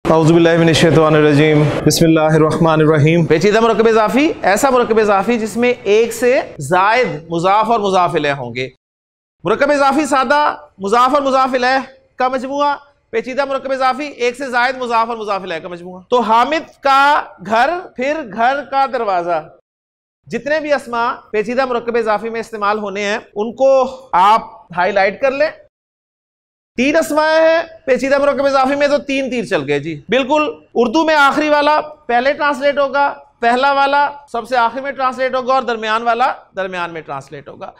औज़ुबिल्लाहिमिनश्शैतानिर्रजीम बिस्मिल्लाहिर्रहमानिर्रहीम। पेचीदा मुरक्कब इज़ाफ़ी ऐसा मुरक्कब इज़ाफ़ी जिसमें एक से ज़ायद मुज़ाफ़ और मुज़ाफ़ इलैह होंगे। मुरक्कब इज़ाफ़ी सादा मुज़ाफ़ और मुज़ाफ़ इलैह का मजमूआ, पेचीदा मुरक्कब इज़ाफ़ी एक से ज़ायद मुज़ाफ़ और मुज़ाफ़ इलैह का मजमूआ। तो हामिद का घर, फिर घर का दरवाज़ा, जितने भी अस्मा पेचीदा मुरक्कब इज़ाफ़ी में इस्तेमाल होने हैं उनको आप हाईलाइट कर लें। तीन अस्माएं हैं पेचीदा मुरक्कब इज़ाफ़ी में, तो तीन तीर चल गए जी। बिल्कुल उर्दू में आखिरी वाला पहले ट्रांसलेट होगा, पहला वाला सबसे आखिर में ट्रांसलेट होगा और दरमियान वाला दरमियान में ट्रांसलेट होगा।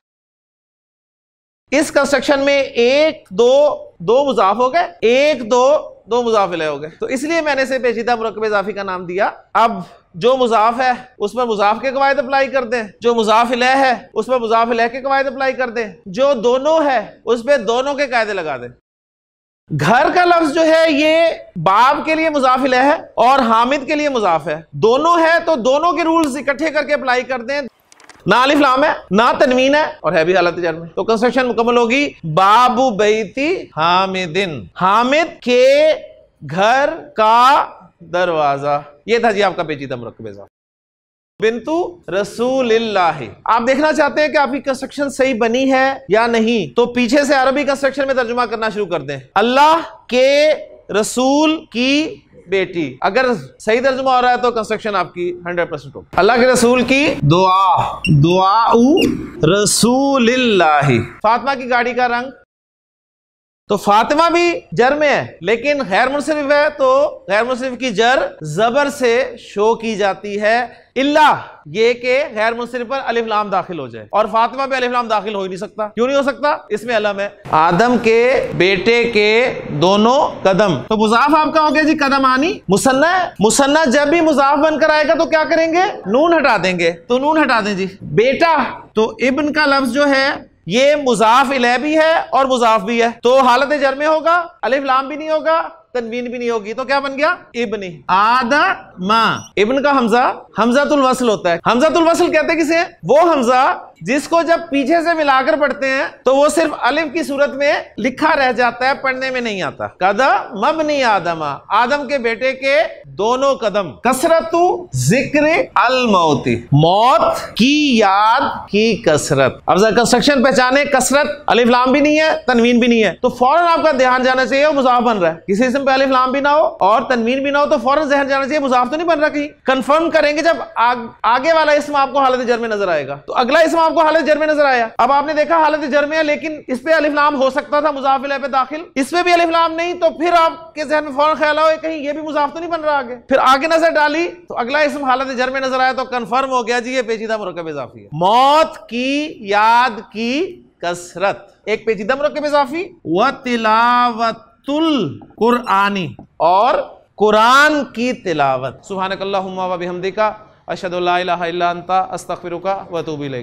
इस कंस्ट्रक्शन में एक दो मुज़ाफ हो गए, एक दो मुज़ाफ इलैह हो गए, तो इसलिए मैंने इसे पेचीदा मुरक्कब इज़ाफ़ी का नाम दिया। अब जो मुज़ाफ है उस पर मुज़ाफ के कवायद अप्लाई कर दें, जो मुज़ाफ इलैह है उस पर मुज़ाफ इलैह के कवायद अप्लाई कर दें, जो दोनों है उस पर दोनों के कायदे लगा दें। घर का लफ्ज जो है ये बाब के लिए मुज़ाफ इलैह है और हामिद के लिए मुज़ाफ है। दोनों है तो दोनों के रूल्स इकट्ठे करके अप्लाई कर दें। ना अलिफ लाम है ना तनवीन है और है भी हालत जर में, तो कंस्ट्रक्शन मुकम्मल होगी। बाबू बैती हामिदिन, हामिद के घर का दरवाजा। ये था जी आपका पेचीदा मुरक्कब इज़ाफ़ी। बिन्तु रसूलिल्लाह। आप देखना चाहते हैं कि आपकी कंस्ट्रक्शन सही बनी है या नहीं, तो पीछे से अरबी कंस्ट्रक्शन में तर्जुमा करना शुरू कर दें। अल्लाह के रसूल की बेटी, अगर सही तर्जुमा हो रहा है तो कंस्ट्रक्शन आपकी 100% होगी। अल्लाह के रसूल की दुआ, दुआउ रसूलिल्लाह। फातिमा की गाड़ी का रंग, तो फातिमा भी जर में है लेकिन गैर मुनसरिफ है, तो गैर मुनसरिफ की जर जबर से शो की जाती है, इल्ला ये के गैर मुनसरिफ पर अलिफ लाम दाखिल हो जाए, और फातिमा पे अलिफ लाम दाखिल हो ही नहीं सकता। क्यों नहीं हो सकता? इसमें अलम है। आदम के बेटे के दोनों कदम, तो मुज़ाफ आपका हो गया जी कदम आनी। मुसन्ना है, मुसन्ना जब भी मुज़ाफ बनकर आएगा तो क्या करेंगे? नून हटा देंगे, तो नून हटा दें जी। बेटा, तो इब्न का लफ्ज जो है ये मुज़ाफ इलैह भी है और मुज़ाफ भी है, तो हालत जर में होगा, अलिफ लाम भी नहीं होगा, तनवीन भी नहीं होगी, तो क्या बन गया? इब्नी। आदमा, इब्न का हमजा हमजातुल वस्ल होता है। हमजातुल वस्ल कहते हैं किसे? वो हमजा जिसको जब पीछे से मिलाकर पढ़ते हैं तो वो सिर्फ अलिफ की सूरत में लिखा रह जाता है, पढ़ने में नहीं आता। कदम मबनी आदमा, आदम के बेटे के दोनों कदम। कसरतु जिक्र अल मौती, मौत की याद की कसरत। अब जरा कंस्ट्रक्शन पहचाने, कसरत अलिफ लाम भी नहीं है, तनवीन भी नहीं है, तो फौरन आपका ध्यान जाना चाहिए वो मुज़ाफ बन रहा है। किसी इसम पे अलिफ लाम भी ना हो और तनवीन भी ना हो तो फौरन ज़हन जाना चाहिए मुज़ाफ तो नहीं बन रहा कहीं। कंफर्म करेंगे जब आगे वाला इसम आपको हालत जर में नजर आएगा, तो अगला इसम आपको हालत जर में नजर आया। अब आपने देखा हालत जर में है लेकिन इस पे अलिफ लाम हो सकता था मुज़ाफ इलैह पे दाखिल, इस पे भी अलिफ लाम नहीं, तो फिर आपके ज़हन में फौरन ख्याल आए कहीं ये भी मुज़ाफ तो नहीं बन रहा आगे। फिर आगे नजर डाली तो अगला इसम हालत जर में नजर आया, तो कंफर्म हो गया जी ये पेचीदा मुरक्कब इज़ाफ़ी है। मौत की याद की कसरत एक पेचीदा मुरक्कब इज़ाफ़ी। व तिलावतुल कुरआनी, और कुरान की तिलावत। सुब्हानकल्लाहुम्मा व बिहम्दिका अशहदु अल्ला इलाहा इल्ला अंता अस्तगफिरुका व अतूबु इलैक।